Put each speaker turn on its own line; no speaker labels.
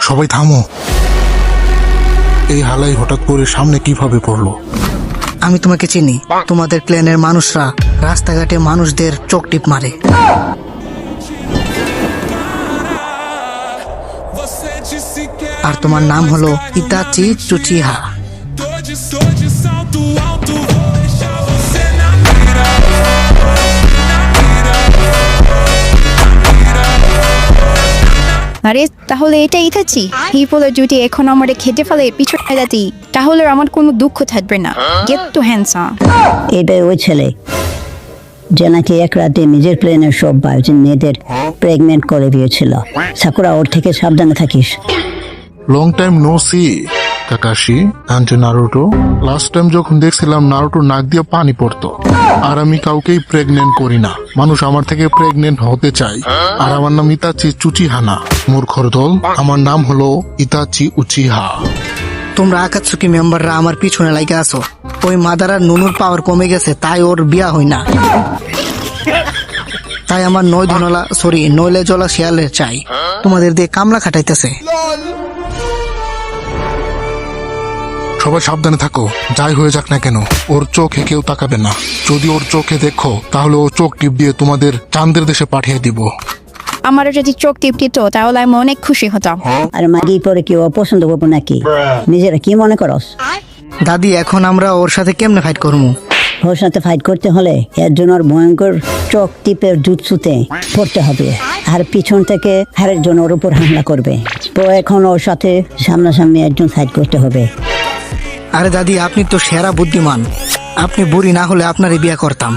সবাই থামো। এই হালাই হঠাৎ করে সামনে কিভাবে পড়লো?
আমি তোমাকে চিনি। তোমাদের ক্ল্যানের মানুষরা রাস্তাঘাটে মানুষদের চোখ টিপ মারে। আর তোমার নাম হলো ইতাচি উচিহা।
আরে তাহলে এটা ইতাচি হিপোলো যদি এখন আমারে খেতে ফেলে পিছনে যাতি তাহলে আমার কোনো দুঃখ থাকবে না। Get too handsome.
এটাই ওই ছেলে যে নাকি এক রাতে নিজের প্লেনের সব ভার্জিন মেয়েদের প্রেগনেন্ট করে দিয়েছিল। সাকুরা, ওর থেকে সাবধানে থাকিস।
Long time no see Kakashi and Naruto. Last time যখন দেখছিলাম নারুটো নাক দিয়ে পানি পড়তো। আর আমি কাউকেই প্রেগনেন্ট করি না। মানুষ আমার থেকে প্রেগনেন্ট হতে চায়। আর আমার নাম ইতাচি উচিহা না, মূর্খর দল। আমার নাম হলো ইতাচি উচিহা।
তোমরা আকাতসুকি মেম্বাররা আমার পিছনে লাগে আছো। ওই মাদারার নুনুর পাওয়ার কমে গেছে, তাই ওর বিয়া হয় না। তাই আমার নইলে জলা শিয়ালের চাই। তোমাদের দিয়ে কামলা খাটাইতেছে।
সবাই সাবধানে থাকো, যাই হয়ে যাক না কেন ওর চোখে কেউ তাকাবে না। যদি ওর চোখে দেখো তাহলে ও চোখ টিপ দিয়ে তোমাদের চাঁদের দেশে পাঠিয়ে দিব।
আমারও যদি চোখ টিপ দিত তাহলে আমি অনেক খুশি হতাম।
আর মাগি পরে কেউ অপছন্দ করবো নাকি? নিজেরা কি মনে করস?
দাদি, এখন আমরা ওর সাথে কেমনে ফাইট করবো?
ওর সাথে ফাইট করতে হলে এর জন্য ওর ভয়ঙ্কর চোখ টিপের জুৎসুতে পড়তে হবে। আর পিছন থেকে আরেকজন ওর উপর হামলা করবে। তো এখন ওর সাথে সামনাসামনি একজন ফাইট করতে হবে।
আরে দাদি, আপনি তো সেরা বুদ্ধিমান। আপনি বুড়ি না হলে আপনারই বিয়া করতাম।